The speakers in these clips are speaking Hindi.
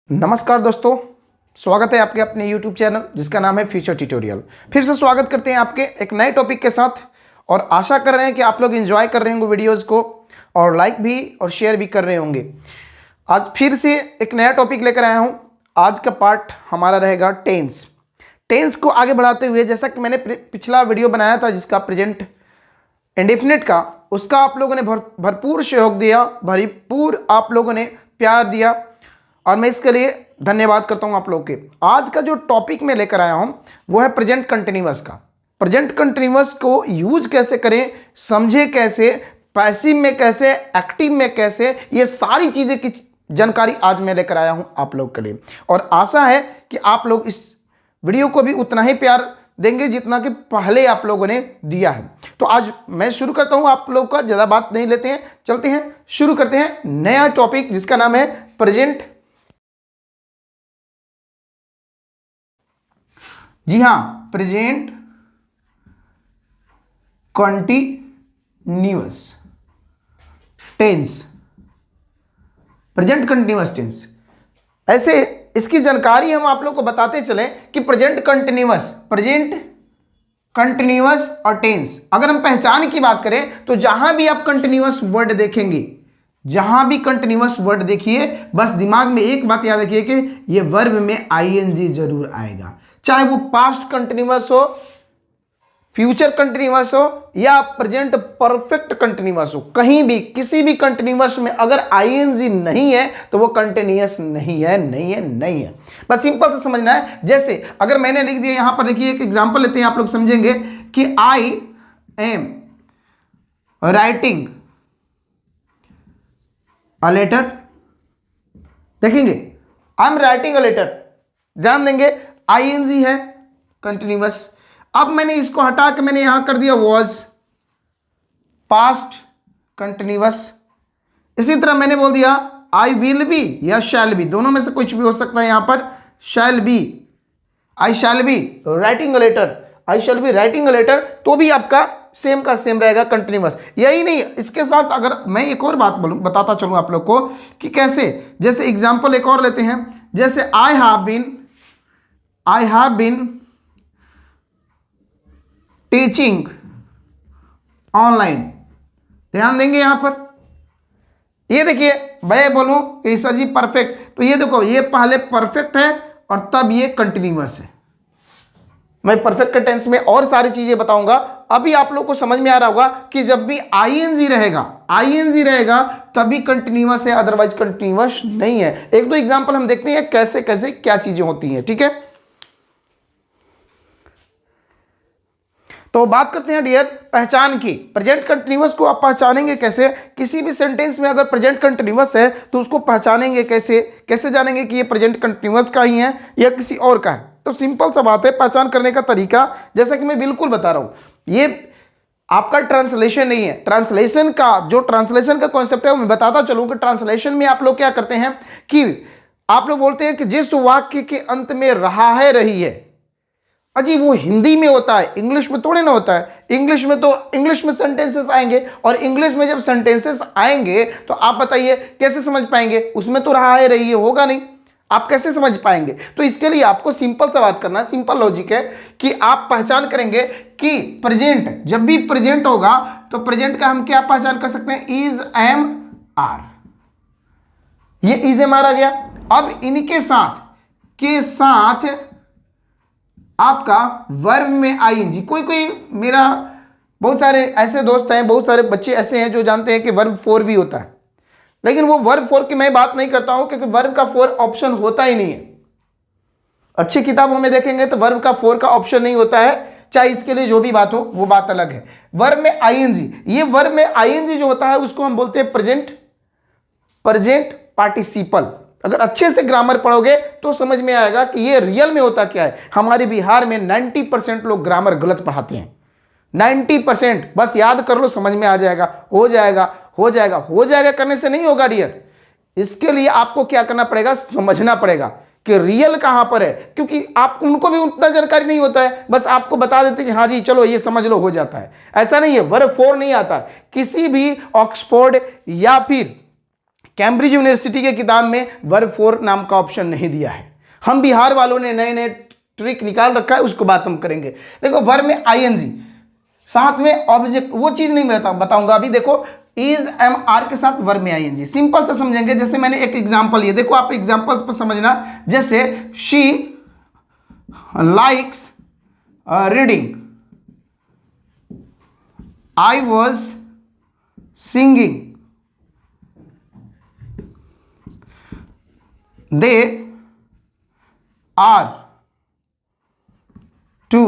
नमस्कार दोस्तों, स्वागत है आपके अपने YouTube चैनल जिसका नाम है फ्यूचर ट्यूटोरियल। फिर से स्वागत करते हैं आपके एक नए टॉपिक के साथ और आशा कर रहे हैं कि आप लोग एंजॉय कर रहे होंगे वीडियोस को और लाइक भी और शेयर भी कर रहे होंगे। आज फिर से एक नया टॉपिक लेकर आया हूं। आज का पार्ट हमारा रहेगा टेंस को आगे बढ़ाते हुए, जैसा कि मैंने पिछला वीडियो बनाया था जिसका प्रेजेंट इंडेफिनिट का, उसका आप लोगों ने भरपूर सहयोग दिया, भरपूर आप लोगों ने प्यार दिया और मैं इसके लिए धन्यवाद करता हूं आप लोग के। आज का जो टॉपिक मैं लेकर आया हूं वो है प्रेजेंट कंटिन्यूअस का। प्रेजेंट कंटिन्यूअस को यूज कैसे करें, समझे कैसे, पैसिव में कैसे, एक्टिव में कैसे, ये सारी चीजें की जानकारी आज मैं लेकर आया हूं आप लोग के लिए। और आशा है कि आप लोग इस वीडियो को भी उतना ही प्यार देंगे जितना कि पहले आप लोगों ने दिया है। तो आज मैं शुरू करता हूं, आप लोग का ज़्यादा बात नहीं लेते हैं, चलते हैं शुरू करते हैं नया टॉपिक जिसका नाम है प्रेजेंट। जी हां, present continuous tense, present continuous tense. ऐसे इसकी जानकारी हम आप लोग को बताते चलें कि प्रेजेंट कंटिन्यूअस और टेंस, अगर हम पहचान की बात करें तो जहां भी आप कंटिन्यूअस वर्ड देखेंगे, जहां भी कंटिन्यूअस वर्ड देखिए, बस दिमाग में एक बात याद रखिए कि ये वर्ब में आईएनजी जरूर आएगा। चाहे वो पास्ट कंटिन्यूअस हो, फ्यूचर कंटिन्यूअस हो या प्रेजेंट परफेक्ट कंटिन्यूअस हो, कहीं भी किसी भी कंटिन्यूअस में अगर आईएनजी नहीं है तो वो कंटिन्यूअस नहीं है। बस सिंपल से समझना है। जैसे अगर मैंने लिख दिया यहां पर, देखिए एक एग्जांपल लेते हैं, आप लोग समझेंगे कि I am writing a letter. देखेंगे I am writing a letter, ध्यान देंगे आईएनजी है कंटिन्यूअस। अब मैंने इसको हटा के मैंने यहां कर दिया वॉज, पास्ट कंटिन्यूअस। इसी तरह मैंने बोल दिया आई विल बी या शैल बी, दोनों में से कुछ भी हो सकता है। यहां पर shall be, I shall be writing a letter, I shall be writing a letter, तो भी आपका सेम का सेम रहेगा कंटिन्यूअस। यही नहीं, इसके साथ अगर मैं एक और बात बोलूं, बताता चलूं आप लोग को कि कैसे। जैसे एग्जांपल एक और लेते हैं, जैसे I have been teaching online. ध्यान देंगे यहां पर, ये देखिए मैं बोलूं कि सर जी परफेक्ट, तो ये देखो ये पहले परफेक्ट है और तब ये कंटिन्यूअस है। मैं परफेक्ट के टेंस में और सारी चीजें बताऊंगा। अभी आप लोग को समझ में आ रहा होगा कि जब भी आईएनजी रहेगा तभी कंटिन्यूअस है, अदरवाइज कंटिन्यूअस नहीं है। एक दो एग्जांपल हम देखते हैं कैसे कैसे क्या चीजें होती हैं, ठीक है। तो बात करते हैं डियर पहचान की। प्रेजेंट कंटिन्यूअस को आप पहचानेंगे कैसे? किसी भी सेंटेंस में अगर प्रेजेंट कंटिन्यूअस है तो उसको पहचानेंगे कैसे? कैसे जानेंगे कि ये प्रेजेंट कंटिन्यूअस का ही है या किसी और का है? तो सिंपल सा बात है, पहचान करने का तरीका जैसा कि मैं बिल्कुल बता रहा हूं, ये आपका ट्रांसलेशन नहीं है। ट्रांसलेशन का कॉन्सेप्ट है वो मैं बताता चलूं कि ट्रांसलेशन में आप लोग क्या करते हैं कि आप लोग बोलते हैं कि जिस वाक्य के अंत में रहा है, रही है, अजी वो हिंदी में होता है, इंग्लिश में थोड़े ना होता है। इंग्लिश में सेंटेंसेस आएंगे और इंग्लिश में जब सेंटेंसेस आएंगे तो आप बताइए कैसे समझ पाएंगे? उसमें तो रहा है, रही है होगा नहीं, आप कैसे समझ पाएंगे? तो इसके लिए आपको सिंपल सा बात करना है, सिंपल लॉजिक है कि आप पहचान करेंगे कि प्रेजेंट, जब भी प्रेजेंट होगा तो प्रेजेंट का हम क्या पहचान कर सकते हैं? Is, am, are. ये इज, एम, आर आ गया। अब इनके साथ आपका वर्ब में आईएनजी। कोई मेरा बहुत सारे ऐसे दोस्त हैं, बहुत सारे बच्चे ऐसे हैं जो जानते हैं कि वर्ब फोर भी होता है, लेकिन वो वर्ब फोर की मैं बात नहीं करता हूं क्योंकि वर्ब का फोर ऑप्शन होता ही नहीं है। अच्छी किताबों में देखेंगे तो वर्ब का फोर का ऑप्शन नहीं होता है, चाहे इसके लिए जो भी बात हो वो बात अलग है। वर्ब में आईएनजी, ये वर्ब में आईएनजी जो होता है उसको हम बोलते हैं प्रेजेंट पार्टिसिपल। अगर अच्छे से ग्रामर पढ़ोगे तो समझ में आएगा कि ये रियल में होता क्या है। हमारे बिहार में 90% लोग ग्रामर गलत पढ़ाते हैं, 90%। बस याद कर लो, समझ में आ जाएगा, हो जाएगा करने से नहीं होगा डियर। इसके लिए आपको क्या करना पड़ेगा? समझना पड़ेगा कि रियल कहां पर है, क्योंकि आप उनको भी उतना जानकारी नहीं होता है, बस आपको बता देते कि हाँ जी चलो ये समझ लो, हो जाता है। ऐसा नहीं है, वर्ब फोर नहीं आता। किसी भी ऑक्सफोर्ड या फिर कैम्ब्रिज यूनिवर्सिटी के किताब में वर्ब फोर नाम का ऑप्शन नहीं दिया है। हम बिहार वालों ने नए नए ट्रिक निकाल रखा है, उसको बात हम करेंगे। देखो वर्ब में आईएनजी साथ में ऑब्जेक्ट, वो चीज नहीं बताऊंगा अभी। देखो इज एम आर के साथ वर्ब में आईएनजी, सिंपल से समझेंगे। जैसे मैंने एक एग्जांपल लिया, देखो आप एग्जांपल्स पर समझना। जैसे she likes reading, I was singing, they are to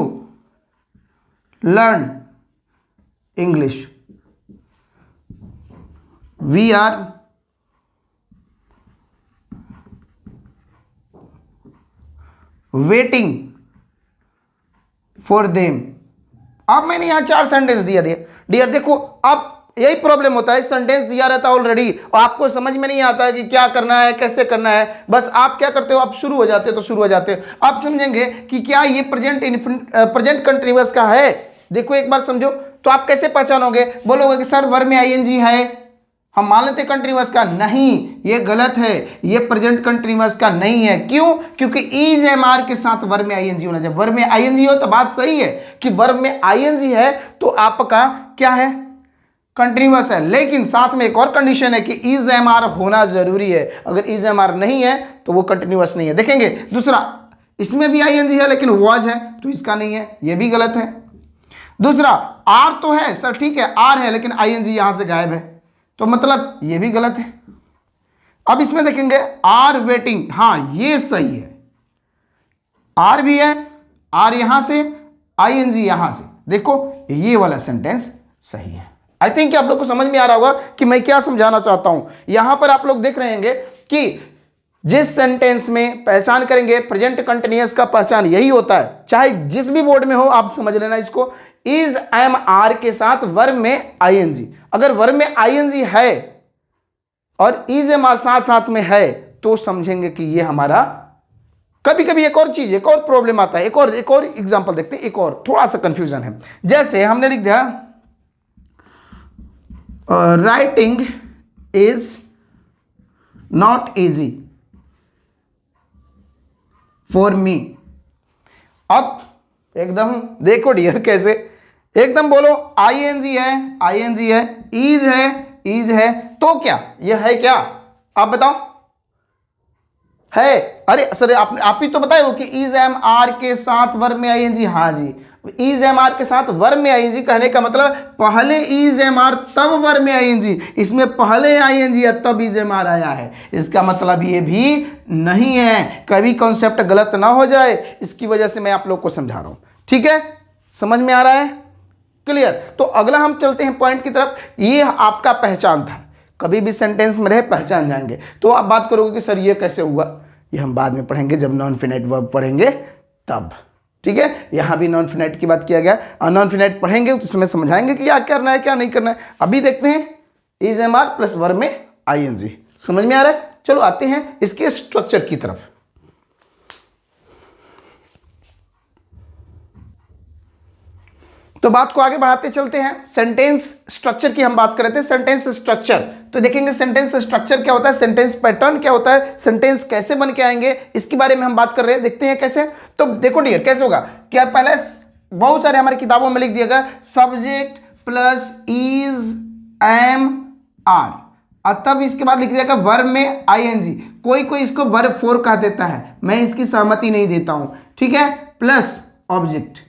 learn English, we are waiting for them। अब मैंने यहां 4 सेंटेंस दिया डियर। देखो अब यही प्रॉब्लम होता है, सेंटेंस दिया रहता है ऑलरेडी और आपको समझ में नहीं आता है कि क्या करना है, कैसे करना है। बस आप क्या करते हो, आप शुरू हो जाते हो तो शुरू हो जाते हो। आप समझेंगे कि क्या ये प्रेजेंट कंटिन्यूअस का है। देखो एक बार समझो तो आप कैसे पहचानोगे, बोलोगे कि सर वर्ब में आईएनजी है, हम मान लेते कंटिन्यूअस का। नहीं, ये गलत है, ये प्रेजेंट कंटिन्यूअस का नहीं है। क्यों? क्योंकि इज एम आर के साथ वर्ब में आईएनजी होना चाहिए। वर्ब में आईएनजी हो तो बात सही है कि वर्ब में आईएनजी है तो आपका क्या है, कंटिन्यूअस है। लेकिन साथ में एक और कंडीशन है कि इज एम आर होना जरूरी है। अगर इज एम आर नहीं है तो वो कंटिन्यूअस नहीं है। देखेंगे दूसरा, इसमें भी आईएनजी है लेकिन वॉज है तो इसका नहीं है, ये भी गलत है। दूसरा आर तो है सर, ठीक है आर है लेकिन आईएनजी यहां से गायब है तो मतलब ये भी गलत है। अब इसमें देखेंगे आर वेटिंग, हां ये सही है, आर भी है, आर यहां से, आईएनजी यहां से। देखो ये वाला सेंटेंस सही है। आई थिंक आप लोग को समझ में आ रहा होगा कि मैं क्या समझाना चाहता हूं। यहां पर आप लोग देख रहे होंगे कि जिस सेंटेंस में पहचान करेंगे प्रेजेंट कंटिन्यूअस का पहचान यही होता है, चाहे जिस भी बोर्ड में हो आप समझ लेना इसको। इज एम आर के साथ वर्ब में आईएनजी, अगर वर्ब में आईएनजी है और इज एम आर साथ साथ में है तो समझेंगे कि ये हमारा। कभी कभी एक और चीज, एक और प्रॉब्लम आता है। एक और एग्जांपल देखते हैं, एक और थोड़ा सा कंफ्यूजन है। जैसे हमने लिख दिया writing is not easy for me. अब एकदम देखो डियर कैसे, एकदम बोलो आईएनजी है, आईएनजी है, इज है, इज है, तो क्या ये है, क्या आप बताओ है? अरे सर आप ही तो बताए हो कि इज एम आर के साथ वर्ब में आईएनजी। हाँ जी, इज एम आर के साथ वर्ब में आईएनजी कहने का मतलब पहले इज एम आर तब वर्ब में आईएनजी, इसमें पहले आईएनजी है तब इज एम आर आया है। इसका मतलब ये भी नहीं है, कभी कॉन्सेप्ट गलत ना हो जाए, इसकी वजह से मैं आप लोग को समझा रहा हूं। ठीक है, समझ में आ रहा है, क्लियर? तो अगला हम चलते हैं पॉइंट की तरफ। ये आपका पहचान था, कभी भी सेंटेंस में रहे पहचान जाएंगे। तो आप बात करोगे कि सर ये कैसे हुआ, ये हम बाद में पढ़ेंगे जब नॉन फिनाइट वर्ब पढ़ेंगे तब। ठीक है, यहां भी नॉन फिनाइट की बात किया गया और नॉन फिनाइट पढ़ेंगे उस समय समझाएंगे कि क्या करना है क्या नहीं करना है। अभी देखते हैं is am are plus verb में आईएनजी, समझ में आ रहा है? चलो आते हैं इसके स्ट्रक्चर की तरफ। तो बात को आगे बढ़ाते चलते हैं। सेंटेंस स्ट्रक्चर की हम बात कर रहे थे, सेंटेंस स्ट्रक्चर। तो देखेंगे सेंटेंस स्ट्रक्चर क्या होता है, सेंटेंस पैटर्न क्या होता है, सेंटेंस कैसे बन के आएंगे, इसके बारे में हम बात कर रहे हैं। देखते हैं कैसे। तो देखो डियर कैसे होगा, क्या पहले बहुत सारे हमारी किताबों में लिख दिया गया subject plus is am are और तब इसके बाद लिख दिया गया वर्ब में आईएनजी। कोई कोई इसको वर्ब फोर कह देता है, मैं इसकी सहमति नहीं देता हूं। ठीक है, प्लस ऑब्जेक्ट।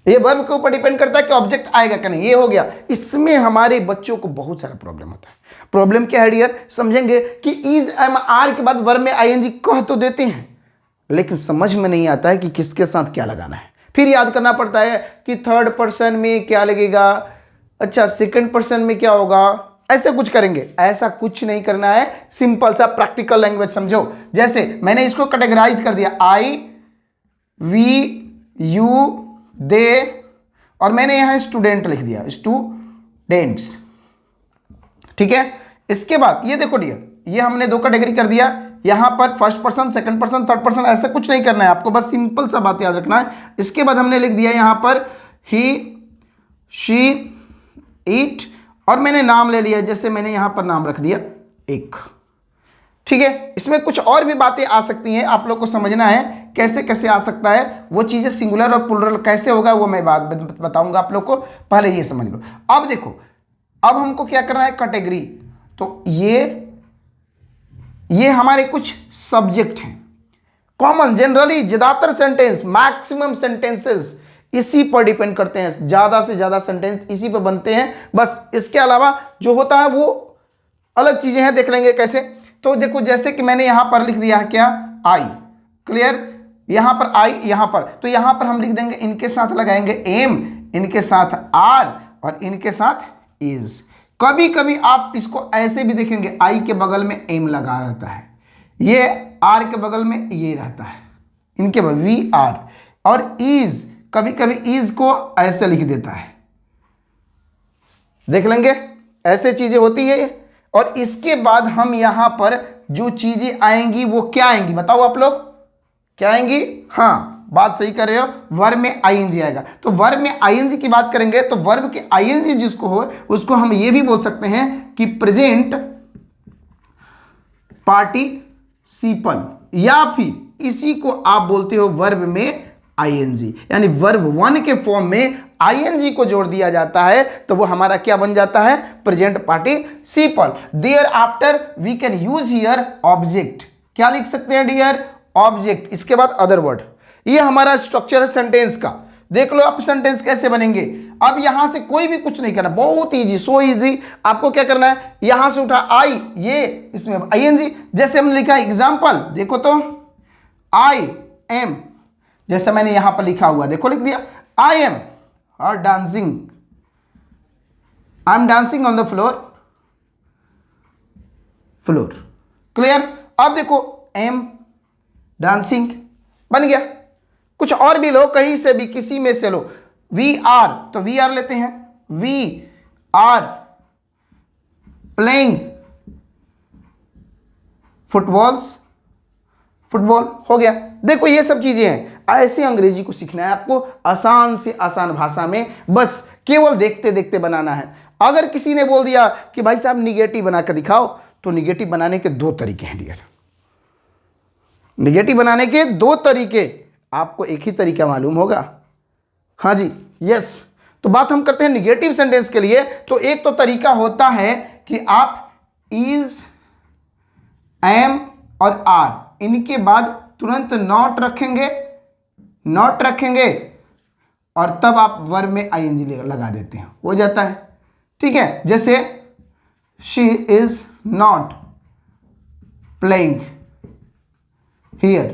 ये वर्ब के ऊपर डिपेंड करता है कि ऑब्जेक्ट आएगा कि नहीं। ये हो गया। इसमें हमारे बच्चों को बहुत सारा प्रॉब्लम होता है। प्रॉब्लम क्या है डियर, समझेंगे कि इज एम आर के बाद वर्ब में आईएनजी कह तो देते हैं लेकिन समझ में नहीं आता है कि किसके साथ क्या लगाना है। फिर याद करना पड़ता है कि थर्ड पर्सन में क्या लगेगा, अच्छा सेकंड पर्सन में क्या होगा, ऐसे कुछ करेंगे। ऐसा कुछ नहीं करना है, सिंपल सा प्रैक्टिकल लैंग्वेज समझो। जैसे मैंने इसको कैटेगराइज कर दिया, आई वी यू दे और मैंने यहां स्टूडेंट लिख दिया, स्टूडेंट्स। ठीक है, इसके बाद ये देखो डियर, ये हमने दो कैटेगरी कर दिया। यहां पर first person, second person, third person, ऐसा कुछ नहीं करना है आपको, बस सिंपल सा बात याद रखना है। इसके बाद हमने लिख दिया यहां पर ही, शी, इट और मैंने नाम ले लिया, जैसे मैंने यहां पर नाम रख दिया एक। ठीक है, इसमें कुछ और भी बातें आ सकती हैं, आप लोग को समझना है कैसे कैसे आ सकता है, वो चीजें सिंगुलर और प्लूरल कैसे होगा वो मैं बात बताऊंगा आप लोग को, पहले ये समझ लो। अब देखो, अब हमको क्या करना है, कैटेगरी। तो ये हमारे कुछ सब्जेक्ट हैं, कॉमन जनरली ज्यादातर सेंटेंस, मैक्सिमम सेंटेंसेस इसी पर डिपेंड करते हैं, ज्यादा से ज्यादा सेंटेंस इसी पर बनते हैं, बस इसके अलावा जो होता है वो अलग चीजें हैं, देख लेंगे कैसे। तो देखो, जैसे कि मैंने यहां पर लिख दिया है क्या, आई, क्लियर, यहां पर आई, यहां पर, तो यहां पर हम लिख देंगे, इनके साथ लगाएंगे एम, इनके साथ आर और इनके साथ इज। कभी कभी आप इसको ऐसे भी देखेंगे, आई के बगल में एम लगा रहता है, ये आर के बगल में ये रहता है, इनके वी आर, और इज कभी कभी इज को ऐसे लिख देता है, देख लेंगे ऐसे चीजें होती है। और इसके बाद हम यहां पर जो चीजें आएंगी वो क्या आएंगी, बताओ आप लोग क्या आएंगी, हाँ बात सही कर रहे हो, वर्ब में आईएनजी आएगा। तो वर्ब में आईएनजी की बात करेंगे तो वर्ब के आईएनजी जिसको हो उसको हम ये भी बोल सकते हैं कि प्रेजेंट पार्टिसिपल, या फिर इसी को आप बोलते हो वर्ब में आईएनजी, यानी वर्ब वन के फॉर्म में आईएनजी को जोड़ दिया जाता है तो वो हमारा क्या बन जाता है, present participle. There after we can use here object, क्या लिख सकते हैं डियर, ऑब्जेक्ट, इसके बाद अदर वर्ड। ये हमारा स्ट्रक्चर है सेंटेंस का, देख लो आप सेंटेंस कैसे बनेंगे। अब यहां से कोई भी कुछ नहीं करना, बहुत इजी, सो इजी। आपको क्या करना है, यहां से उठा आई, ये इसमें आईएनजी, जैसे हमने लिखा एग्जांपल, देखो तो आई एम, जैसे मैंने यहां पर लिखा हुआ, देखो लिख दिया, आई एम और dancing, I am dancing on the floor, floor, clear. अब देखो एम डांसिंग बन गया। कुछ और भी लो, कहीं से भी, किसी में से लो, वी आर, तो वी आर लेते हैं, we are playing footballs, football हो गया। देखो ये सब चीजें हैं, ऐसे अंग्रेजी को सीखना है आपको, आसान से आसान भाषा में, बस केवल देखते देखते बनाना है। अगर किसी ने बोल दिया कि भाई साहब निगेटिव बनाकर दिखाओ, तो निगेटिव बनाने के दो तरीके हैं डियर, निगेटिव बनाने के दो तरीके, आपको एक ही तरीका मालूम होगा, हाँ जी, यस। तो बात हम करते हैं निगेटिव सेंटेंस के लिए, तो एक तो तरीका होता है कि आप इज, एम और आर, इनके बाद तुरंत नॉट रखेंगे, नॉट रखेंगे और तब आप वर्ब में आईएनजी लगा देते हैं, हो जाता है, ठीक है। जैसे she is not playing here,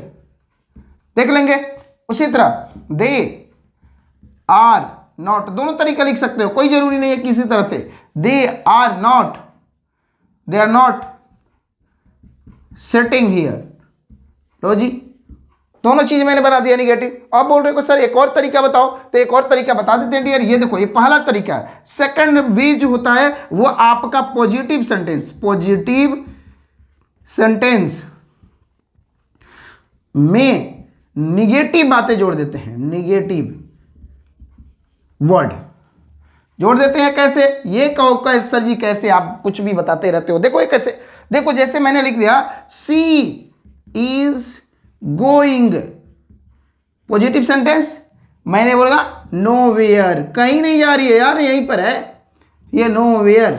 देख लेंगे। उसी तरह दे आर नॉट, दोनों तरीका लिख सकते हो, कोई जरूरी नहीं है किसी तरह से, they are not, they are not sitting here, लो जी, दोनों चीज मैंने बना दिया निगेटिव। अब बोल रहे हो सर एक और तरीका बताओ, तो एक और तरीका बता देते हैं डियर। ये देखो, ये पहला तरीका है। सेकंड वे जो होता है वो आपका पॉजिटिव सेंटेंस, पॉजिटिव सेंटेंस में निगेटिव बातें जोड़ देते हैं, निगेटिव वर्ड जोड़ देते हैं। कैसे, ये कहो कैसे सर जी, कैसे आप कुछ भी बताते रहते हो। देखो ये कैसे, देखो जैसे मैंने लिख दिया she is going, positive sentence, मैंने बोला नो वेयर, कहीं नहीं जा रही है यार, यहीं पर है ये नो वेयर,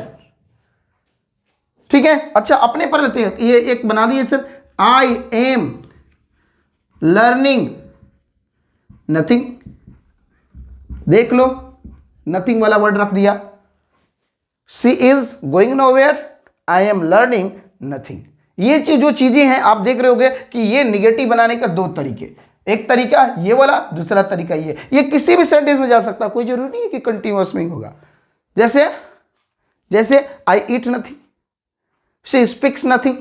ठीक है। अच्छा अपने पर लेते हैं, ये एक बना दिए sir, I am learning nothing, देख लो नथिंग वाला वर्ड रख दिया। She is going nowhere, I am learning nothing. ये जो चीजें हैं आप देख रहे होगे कि ये निगेटिव बनाने का दो तरीके, एक तरीका ये वाला, दूसरा तरीका ये किसी भी सेंटेंस में जा सकता है, कोई जरूरी नहीं है कि कंटिन्यूअस में होगा। जैसे आई ईट नथिंग, शी स्पीक्स नथिंग,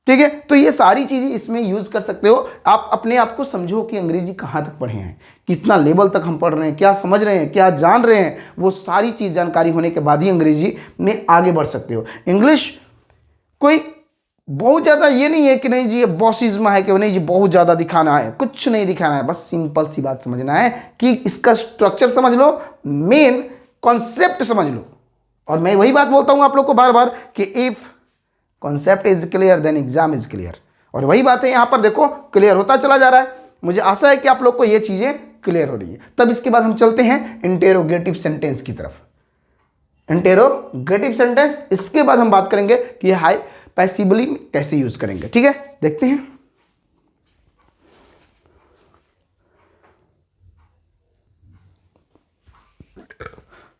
ठीक है। तो ये सारी चीजें इसमें यूज कर सकते हो। आप अपने आप को समझो कि अंग्रेजी कहाँ तक पढ़े हैं, कितना लेवल तक हम पढ़ रहे हैं, क्या समझ रहे हैं, क्या जान रहे हैं, वो सारी चीज जानकारी होने के बाद ही अंग्रेजी में आगे बढ़ सकते हो। इंग्लिश कोई बहुत ज़्यादा ये नहीं है कि नहीं जी ये बॉसिज्म है, कि नहीं जी बहुत ज़्यादा दिखाना है, कुछ नहीं दिखाना है, बस सिंपल सी बात समझना है कि इसका स्ट्रक्चर समझ लो, मेन कॉन्सेप्ट समझ लो, और मैं वही बात बोलता हूं आप लोग को बार बार कि if concept is clear then exam is clear, और वही बात है यहां पर देखो क्लियर होता चला जा रहा है। मुझे आशा है कि आप लोग को ये चीजें क्लियर हो रही है। तब इसके बाद हम चलते हैं इंटेरोगेटिव सेंटेंस की तरफ। इंटेरोगेटिव सेंटेंस, इसके बाद हम बात करेंगे कि हाई पैसिवली कैसे यूज करेंगे। ठीक है, देखते हैं।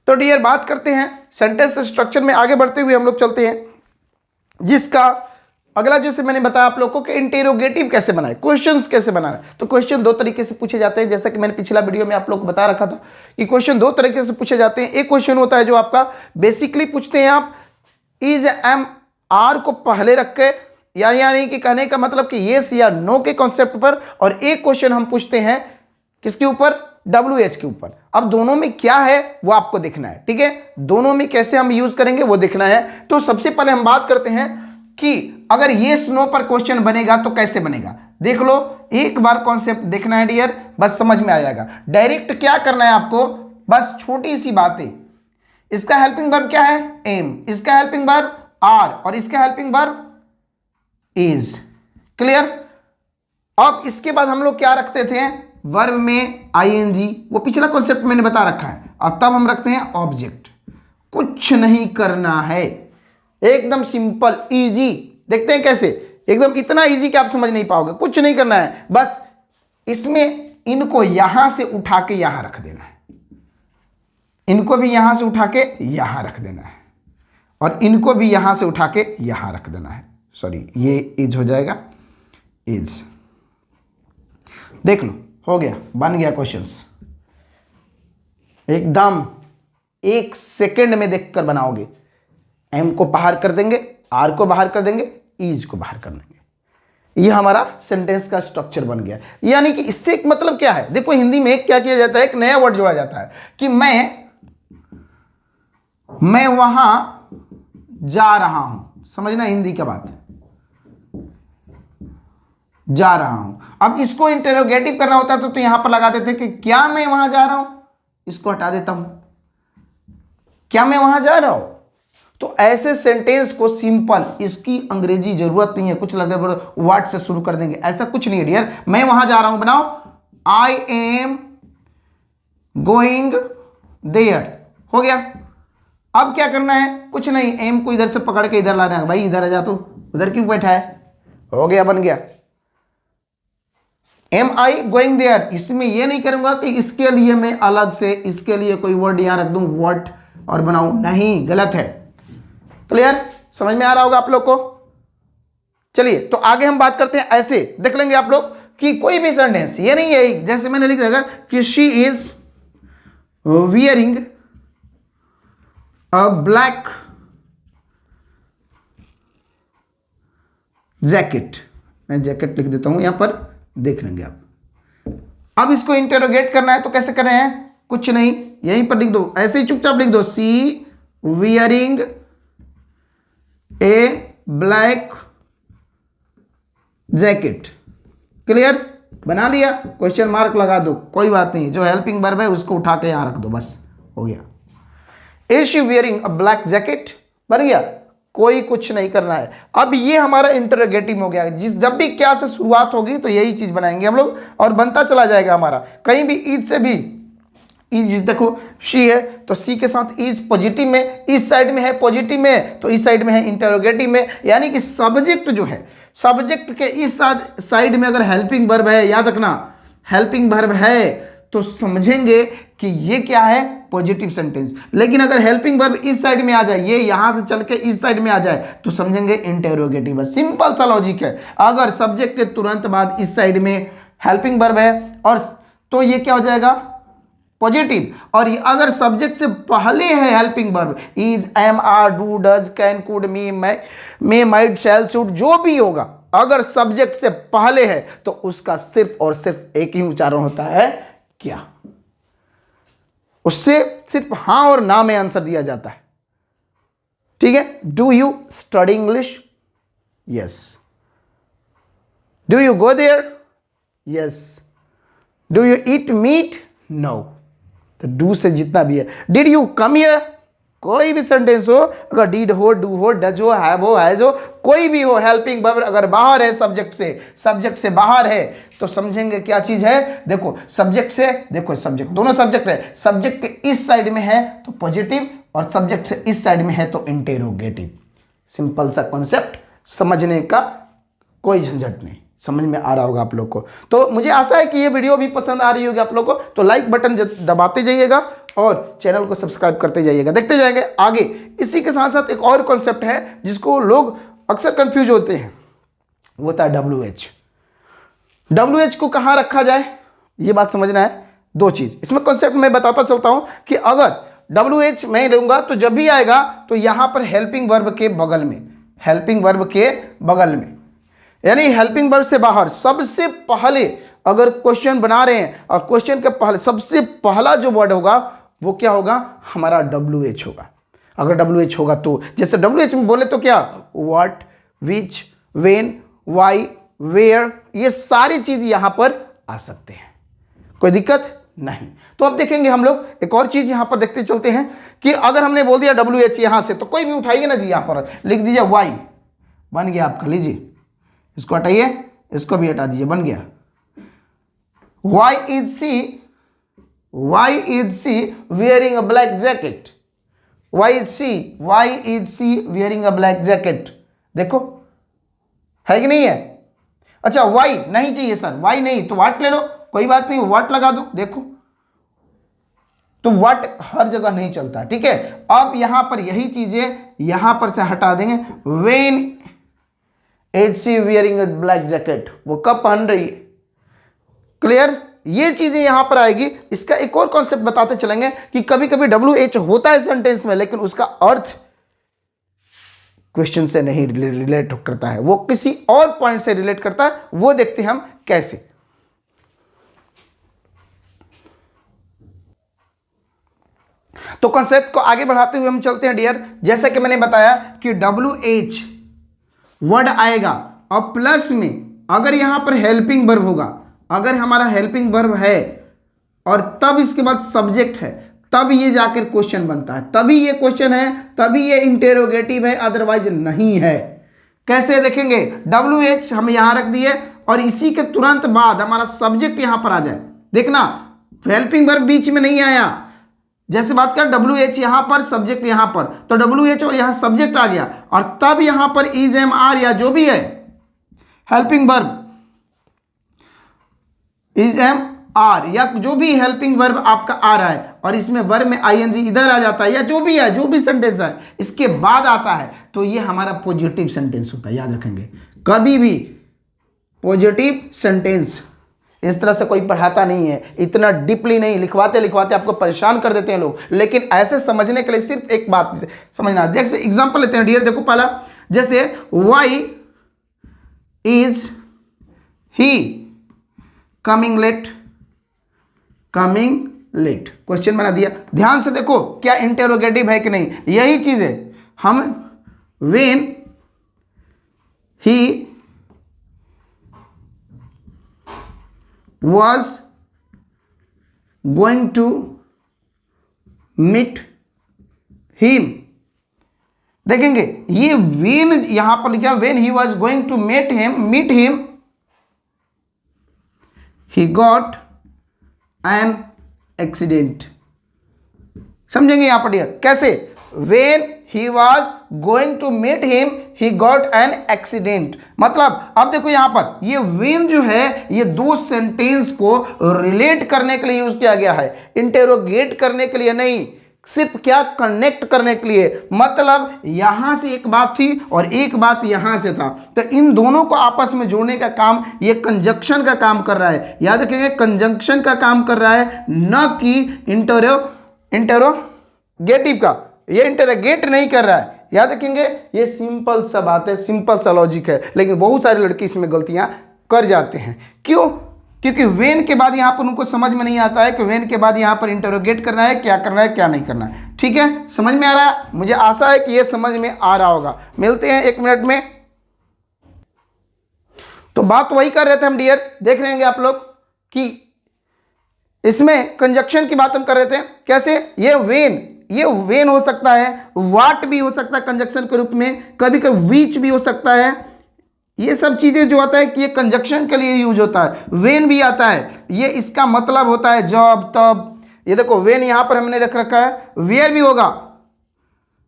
तो डियर बात करते हैं सेंटेंस स्ट्रक्चर में आगे बढ़ते हुए हम लोग चलते हैं, जिसका अगला जो से मैंने बताया आप लोग को कि इंटेरोगेटिव कैसे बनाए, क्वेश्चंस कैसे बनाना। तो क्वेश्चन दो तरीके से पूछे जाते हैं, जैसा कि मैंने पिछला वीडियो में आप लोग को बता रखा था कि क्वेश्चन दो तरीके से पूछे जाते हैं। एक क्वेश्चन होता है जो आपका बेसिकली पूछते हैं आप इज एम आर को पहले रख के, यानी कि कहने का मतलब कि येस या नो के कॉन्सेप्ट पर, और एक क्वेश्चन हम पूछते हैं किसके ऊपर, WH के ऊपर। अब दोनों में क्या है वो आपको देखना है। ठीक है, दोनों में कैसे हम यूज करेंगे वो देखना है। तो सबसे पहले हम बात करते हैं कि अगर येस नो पर क्वेश्चन बनेगा तो कैसे बनेगा। देख लो, एक बार कॉन्सेप्ट देखना है डियर, बस समझ में आ जाएगा। डायरेक्ट क्या करना है आपको, बस छोटी सी बात है। इसका हेल्पिंग वर्ब क्या है, एम, इसका हेल्पिंग वर्ब आर, और इसका हेल्पिंग वर्ब इज। क्लियर। अब इसके बाद हम लोग क्या रखते थे, वर्ब में आईएनजी, वो पिछला कॉन्सेप्ट मैंने बता रखा है। अब तब हम रखते हैं ऑब्जेक्ट। कुछ नहीं करना है, एकदम सिंपल इजी। देखते हैं कैसे, एकदम इतना इजी कि आप समझ नहीं पाओगे। कुछ नहीं करना है, बस इसमें इनको यहां से उठा के यहां रख देना है, इनको भी यहां से उठा के यहां रख देना है, और इनको भी यहां से उठा के यहां रख देना है। सॉरी, ये इज हो जाएगा, इज। देख लो, हो गया, बन गया क्वेश्चंस। एकदम एक सेकंड में देखकर बनाओगे। एम को बाहर कर देंगे, आर को बाहर कर देंगे, इज को बाहर कर देंगे। ये हमारा सेंटेंस का स्ट्रक्चर बन गया। यानी कि इससे एक मतलब क्या है, देखो हिंदी में क्या किया जाता है, एक नया वर्ड जोड़ा जाता है कि मैं वहां जा रहा हूं। समझना हिंदी का बात, जा रहा हूं। अब इसको इंटेरोगेटिव करना होता तो यहां पर लगा देते कि क्या मैं वहां जा रहा हूं, इसको हटा देता हूं, क्या मैं वहां जा रहा हूं। तो ऐसे सेंटेंस को सिंपल, इसकी अंग्रेजी जरूरत नहीं है, कुछ लगे वर्ड से शुरू कर देंगे, ऐसा कुछ नहीं है डियर। मैं वहां जा रहा हूं, बनाओ आई एम गोइंग देयर, हो गया। अब क्या करना है, कुछ नहीं, एम को इधर से पकड़ के इधर लाना है। भाई इधर आ जा, तू उधर क्यों बैठा है, हो गया, बन गया। Am I going there. इसमें यह नहीं करूंगा कि इसके लिए मैं अलग से इसके लिए कोई वर्ड यहां रख दूं, व्हाट और बनाऊं, नहीं, गलत है। क्लियर, समझ में आ रहा होगा आप लोग को। चलिए तो आगे हम बात करते हैं। ऐसे देख लेंगे आप लोग कि कोई भी सेंटेंस ये नहीं है, जैसे मैंने लिख दिया कि she is wearing a black jacket. मैं जैकेट लिख देता हूं यहां पर, देख लेंगे आप। अब इसको इंटेरोगेट करना है तो कैसे कर रहे हैं, कुछ नहीं, यहीं पर लिख दो, ऐसे ही चुपचाप लिख दो, सी वियरिंग ए ब्लैक जैकेट। क्लियर, बना लिया, क्वेश्चन मार्क लगा दो, कोई बात नहीं, जो हेल्पिंग वर्ब है उसको उठा के यहां रख दो, बस हो गया। Is she wearing a black jacket, बन गया, कोई कुछ नहीं करना है। अब ये हमारा इंटरोगेटिव हो गया। जब भी क्या से शुरुआत होगी तो यही चीज बनाएंगे हम लोग, और बनता चला जाएगा हमारा। कहीं भी इज से भी, इज देखो शी है तो सी के साथ इज पॉजिटिव में, इस साइड में है पॉजिटिव में, तो इस साइड में है इंटरोगेटिव में। यानी कि सब्जेक्ट जो है, सब्जेक्ट के इस साइड में अगर हेल्पिंग वर्ब है, याद रखना हेल्पिंग वर्ब है, तो समझेंगे कि ये क्या है, पॉजिटिव सेंटेंस। लेकिन अगर हेल्पिंग वर्ब इस साइड में आ जाए, ये यहां से चल के इस साइड में आ जाए, तो समझेंगे इंटेरोगेटिव। सिंपल सा लॉजिक है। अगर सब्जेक्ट के तुरंत बाद इस साइड में हेल्पिंग वर्ब है, और तो ये क्या हो जाएगा, पॉजिटिव। और अगर सब्जेक्ट से पहले है helping verb, is, am, are, do, does, can, could, may, might, shall, should, जो भी होगा, अगर सब्जेक्ट से पहले है तो उसका सिर्फ और सिर्फ एक ही उच्चारण होता है, क्या। उससे सिर्फ हां और ना में आंसर दिया जाता है। ठीक है, do you study English, yes. Do you go there, yes. Do you eat meat, no. तो डू से जितना भी है, डिड यू कम हियर, कोई भी सेंटेंस हो, अगर डीड हो, डू हो, डज हो, हैव हो, हैज हो, कोई भी हो, हेल्पिंग वर्ब अगर बाहर है सब्जेक्ट से बाहर है, तो समझेंगे क्या चीज है। देखो सब्जेक्ट से, देखो सब्जेक्ट, दोनों सब्जेक्ट है, सब्जेक्ट के इस साइड में है तो पॉजिटिव और सब्जेक्ट से इस साइड में है तो इंटेरोगेटिव। सिंपल सा कॉन्सेप्ट, समझने का कोई झंझट नहीं, समझ में आ रहा होगा आप लोग को। तो मुझे आशा है कि ये वीडियो भी पसंद आ रही होगी आप लोग को, तो लाइक बटन दबाते जाइएगा और चैनल को सब्सक्राइब करते जाइएगा, देखते जाएंगे आगे। इसी के साथ साथ एक और कॉन्सेप्ट है जिसको लोग अक्सर कंफ्यूज होते हैं, वो होता है WH। WH को कहाँ रखा जाए, ये बात समझना है। दो चीज इसमें कॉन्सेप्ट मैं बताता चलता हूं कि अगर WH मैं लूंगा तो जब भी आएगा तो यहां पर हेल्पिंग वर्ब के बगल में, हेल्पिंग वर्ब के बगल में, यानी हेल्पिंग वर्ब से बाहर सबसे पहले अगर क्वेश्चन बना रहे हैं और क्वेश्चन के पहले सबसे पहला जो वर्ड होगा वो क्या होगा, हमारा WH होगा। अगर WH होगा तो जैसे WH में बोले तो क्या, what, which, when, why, where, ये सारी चीज यहां पर आ सकते हैं, कोई दिक्कत नहीं। तो अब देखेंगे हम लोग एक और चीज यहां पर देखते चलते हैं कि अगर हमने बोल दिया WH यहां से, तो कोई भी उठाइए ना जी, यहां पर लिख दीजिए वाई, बन गया आपका, लीजिए इसको हटाइए, इसको भी हटा दीजिए, बन गया why is she wearing a black jacket, why is she wearing a black jacket। देखो है कि नहीं है। अच्छा why नहीं चाहिए सर, why नहीं तो what ले लो, कोई बात नहीं what लगा दो। देखो तो what हर जगह नहीं चलता, ठीक है। अब यहां पर यही चीजें यहां पर से हटा देंगे, when is she wearing a black jacket, वो कब पहन रही है, क्लियर। ये चीजें यहां पर आएगी। इसका एक और कॉन्सेप्ट बताते चलेंगे कि कभी कभी WH होता है सेंटेंस में लेकिन उसका अर्थ क्वेश्चन से नहीं रिलेट करता है, वो किसी और पॉइंट से रिलेट करता है, वो देखते हैं हम कैसे। तो कॉन्सेप्ट को आगे बढ़ाते हुए हम चलते हैं डियर। जैसा कि मैंने बताया कि WH वर्ड आएगा और प्लस में अगर यहां पर हेल्पिंग वर्ब होगा, अगर हमारा हेल्पिंग वर्ब है और तब इसके बाद सब्जेक्ट है, तब ये जाकर क्वेश्चन बनता है, तभी ये क्वेश्चन है, तभी ये इंटेरोगेटिव है, अदरवाइज नहीं है। कैसे देखेंगे, WH हम यहां रख दिए और इसी के तुरंत बाद हमारा सब्जेक्ट यहां पर आ जाए। देखना हेल्पिंग वर्ब बीच में नहीं आया, जैसे बात कर WH यहां पर, सब्जेक्ट यहां पर, तो WH और यहां सब्जेक्ट आ गया और तब यहां पर इज, एम, आर या जो भी है helping verb, is, am, are या जो भी हेल्पिंग वर्ब आपका आ रहा है और इसमें वर्ब में ING इधर आ जाता है या जो भी है, जो भी सेंटेंस है इसके बाद आता है, तो ये हमारा पॉजिटिव सेंटेंस होता है। याद रखेंगे कभी भी पॉजिटिव सेंटेंस इस तरह से कोई पढ़ाता नहीं है, इतना डीपली नहीं, लिखवाते लिखवाते आपको परेशान कर देते हैं लोग, लेकिन ऐसे समझने के लिए सिर्फ एक बात समझना। जैसे एग्जांपल लेते हैं डियर, देखो पहला जैसे why is he coming late, question बना दिया। ध्यान से देखो क्या इंटेरोगेटिव है कि नहीं, यही चीज है हम when he was going to meet him, देखेंगे ये when यहां पर लिखा when he was going to meet him he got an accident। समझेंगे यहां पर डियर कैसे, when he was going to meet him he got an accident, मतलब अब देखो यहां पर ये when जो है ये दो सेंटेंस को रिलेट करने के लिए यूज किया गया है, इंटेरोगेट करने के लिए नहीं, सिर्फ क्या कनेक्ट करने के लिए। मतलब यहां से एक बात थी और एक बात यहां से था, तो इन दोनों को आपस में जोड़ने का काम ये कंजंक्शन का काम कर रहा है। याद रखिएगा कंजंक्शन का काम कर रहा है, न कि इंटेरोगेटिव का, ये इंटेरोगेट नहीं कर रहा है। याद रखेंगे ये सिंपल सा बात है, सिंपल सा लॉजिक है, लेकिन बहुत सारे लड़के इसमें गलतियां कर जाते हैं। क्यों, क्योंकि वेन के बाद यहां पर उनको समझ में नहीं आता है कि वेन के बाद यहां पर इंटेरोगेट करना है, क्या करना है क्या नहीं करना है। ठीक है, समझ में आ रहा है, मुझे आशा है कि ये समझ में आ रहा होगा। मिलते हैं 1 मिनट में। तो बात वही कर रहे थे हम डियर, देख रहे हैं आप लोग कि इसमें कंजक्शन की बात हम कर रहे थे। कैसे, ये वेन ये वेन हो सकता है, वाट भी हो सकता है कंजक्शन के रूप में, कभी कभी विच भी हो सकता है। ये सब चीजें जो आता है कि ये कंजक्शन के लिए यूज होता है। वेन भी आता है, ये इसका मतलब होता है जब तब। ये देखो वेन यहां पर हमने रख रखा है, वेयर भी होगा,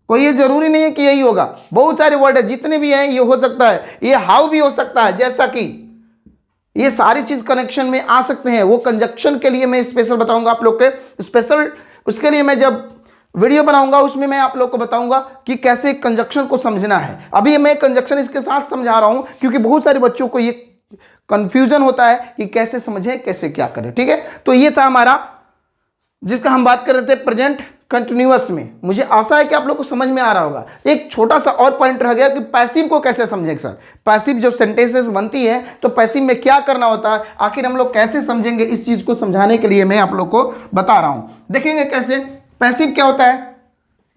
कोई ये जरूरी नहीं है कि यही होगा, बहुत सारे वर्ड है जितने भी हैं ये हो सकता है। ये हाउ भी हो सकता है, जैसा कि ये सारी चीज कनेक्शन में आ सकते हैं। वो कंजक्शन के लिए मैं स्पेशल बताऊंगा आप लोग के, स्पेशल उसके लिए मैं जब वीडियो बनाऊंगा उसमें मैं आप लोग को बताऊंगा कि कैसे कंजक्शन को समझना है। अभी मैं कंजक्शन इसके साथ समझा रहा हूं क्योंकि बहुत सारे बच्चों को ये कंफ्यूजन होता है कि कैसे समझें कैसे क्या करें। ठीक है, तो ये था हमारा जिसका हम बात कर रहे थे प्रेजेंट कंटिन्यूअस में। मुझे आशा है कि आप लोग को समझ में आ रहा होगा। एक छोटा सा और पॉइंट रह गया कि पैसिव को कैसे समझेंगे सर। पैसिव जब सेंटेंसेस बनती है तो पैसिव में क्या करना होता है, आखिर हम लोग कैसे समझेंगे, इस चीज को समझाने के लिए मैं आप लोग को बता रहा हूं। देखेंगे कैसे पैसिव क्या होता है।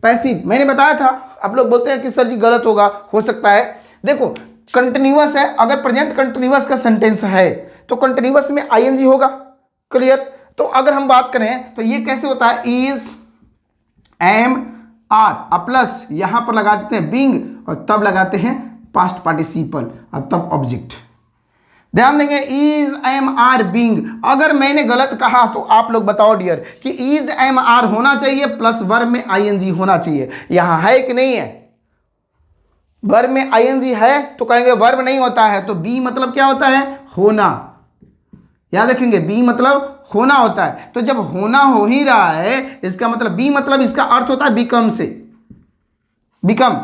पैसिव मैंने बताया था, आप लोग बोलते हैं कि सर जी गलत होगा, हो सकता है। देखो कंटिन्यूअस है, अगर प्रेजेंट कंटिन्यूअस का सेंटेंस है तो कंटिन्यूअस में आईएनजी होगा, क्लियर। तो अगर हम बात करें तो ये कैसे होता है, इज एम आर प्लस यहां पर लगा देते हैं बीइंग और तब लगाते हैं पास्ट पार्टिसिपल और तब ऑब्जेक्ट। ध्यान देंगे इज एम आर बीइंग। अगर मैंने गलत कहा तो आप लोग बताओ डियर कि इज एम आर होना चाहिए प्लस वर्ब में आईएनजी होना चाहिए। यहां है कि नहीं है, वर्ब में आईएनजी है तो कहेंगे वर्ब नहीं होता है, तो बी मतलब क्या होता है, होना। याद रखेंगे बी मतलब होना होता है। तो जब होना हो ही रहा है इसका मतलब बी मतलब इसका अर्थ होता है बिकम से, बिकम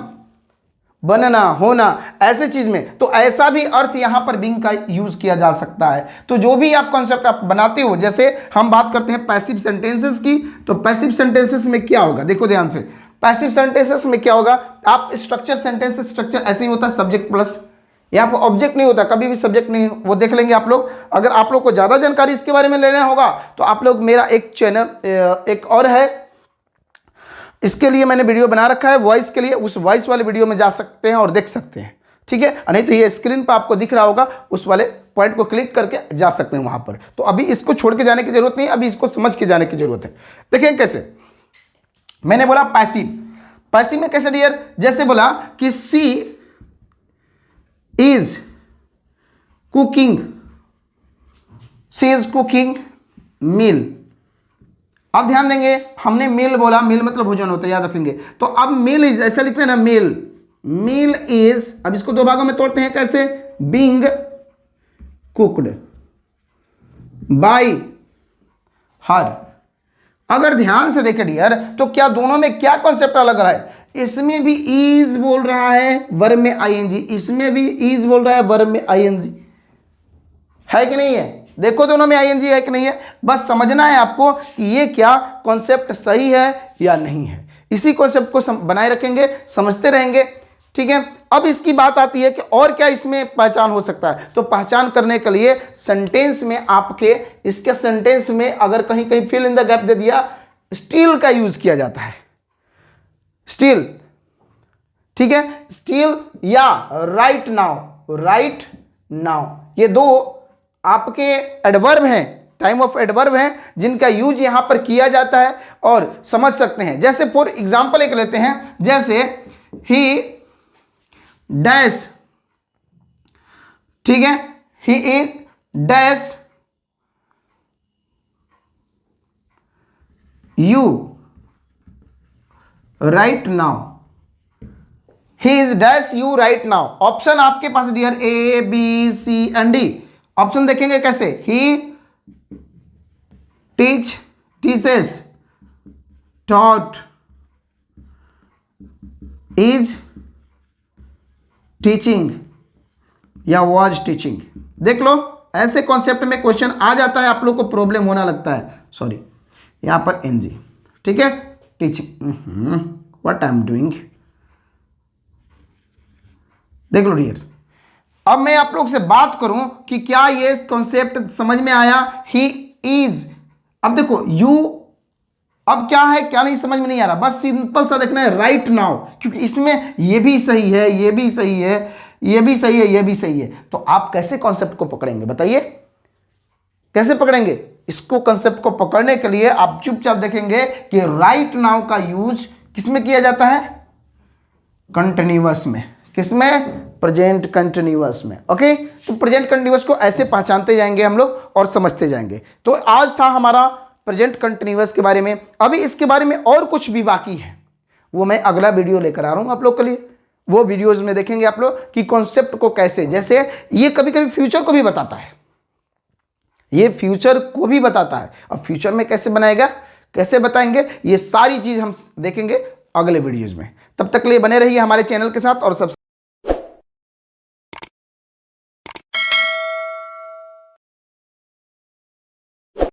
बनना होना ऐसे चीज में। तो ऐसा भी अर्थ यहां पर बीइंग का यूज किया जा सकता है। तो जो भी आप कॉन्सेप्ट आप बनाते हो, जैसे हम बात करते हैं पैसिव सेंटेंसेस की, तो पैसिव सेंटेंसेस में क्या होगा, देखो ध्यान से। पैसिव सेंटेंसेस में क्या होगा, आप स्ट्रक्चर सेंटेंसेस स्ट्रक्चर ऐसे ही होता है, सब्जेक्ट प्लस, यहाँ पर ऑब्जेक्ट नहीं होता, कभी भी सब्जेक्ट नहीं, वो देख लेंगे आप लोग। अगर आप लोग को ज़्यादा जानकारी इसके बारे में लेना होगा तो आप लोग मेरा एक चैनल एक और है, इसके लिए मैंने वीडियो बना रखा है वॉइस के लिए, उस वॉइस वाले वीडियो में जा सकते हैं और देख सकते हैं। ठीक है, नहीं तो ये स्क्रीन पर आपको दिख रहा होगा, उस वाले पॉइंट को क्लिक करके जा सकते हैं वहां पर। तो अभी इसको छोड़ के जाने की जरूरत नहीं, अभी इसको समझ के जाने की जरूरत है। देखें कैसे, मैंने बोला पैसिव, पैसिव में कैसे डियर, जैसे बोला कि she is cooking, she is cooking meal. अब ध्यान देंगे हमने मील बोला, मील मतलब भोजन होता है, याद रखेंगे। तो अब मील इज ऐसा लिखते हैं ना, मील, मील इज, अब इसको दो भागों में तोड़ते हैं कैसे, बीइंग कुक्ड बाय हर। अगर ध्यान से देखें डियर तो क्या दोनों में क्या कॉन्सेप्ट अलग रहा है, इसमें भी इज बोल रहा है वर्ब में आईएनजी, इसमें भी इज बोल रहा है वर्ब में आईएनजी, है कि नहीं है। देखो दोनों में आईएनजी है कि नहीं है, बस समझना है आपको कि ये क्या कॉन्सेप्ट सही है या नहीं है। इसी कॉन्सेप्ट को बनाए रखेंगे, समझते रहेंगे। ठीक है, अब इसकी बात आती है कि और क्या इसमें पहचान हो सकता है। तो पहचान करने के लिए सेंटेंस में आपके इसके सेंटेंस में अगर कहीं कहीं फिल इन द गैप दे दिया, स्टिल का यूज किया जाता है, स्टिल। ठीक है, स्टिल या राइट नाउ, राइट नाउ, ये दो आपके एडवर्ब हैं, टाइम ऑफ एडवर्ब हैं जिनका यूज यहां पर किया जाता है और समझ सकते हैं। जैसे फॉर एग्जांपल एक लेते हैं, जैसे ही डैश, ठीक है, he is dash you right now, he is dash you right now. Option आपके पास dear A B C and D. Option देखेंगे कैसे, he teaches, taught, is teaching या वाज टीचिंग। देख लो ऐसे कॉन्सेप्ट में क्वेश्चन आ जाता है, आप लोग को प्रॉब्लम होना लगता है, सॉरी यहां पर एनजी। ठीक है, teaching, what I am doing. देख लो डियर, अब मैं आप लोग से बात करूं कि क्या ये कॉन्सेप्ट समझ में आया, ही इज। अब देखो यू, अब क्या है क्या नहीं समझ में नहीं आ रहा, बस सिंपल सा देखना है राइट नाउ, क्योंकि इसमें ये भी सही है, ये भी सही है, ये भी सही है, ये भी सही है। तो आप कैसे कॉन्सेप्ट को पकड़ेंगे बताइए, कैसे पकड़ेंगे। इसको कंसेप्ट को पकड़ने के लिए आप चुपचाप देखेंगे कि राइट नाउ का यूज किसमें किया जाता है? कंटिन्यूअस में। किसमें? प्रेजेंट कंटिन्यूअस में। ओके, तो प्रेजेंट कंटिन्यूअस को ऐसे पहचानते जाएंगे हम लोग और समझते जाएंगे। तो आज था हमारा प्रेजेंट कंटिन्यूअस के बारे में। अभी इसके बारे में और कुछ भी बाकी है, वो मैं अगला वीडियो लेकर आ रहा हूं आप लोग के लिए। वो वीडियोज में देखेंगे आप लोग कि कॉन्सेप्ट को कैसे, जैसे ये कभी कभी फ्यूचर को भी बताता है, ये फ्यूचर को भी बताता है। अब फ्यूचर में कैसे बनाएगा, कैसे बताएंगे, ये सारी चीज हम देखेंगे अगले वीडियोज में। तब तक के लिए बने रहिए हमारे चैनल के साथ और सबसे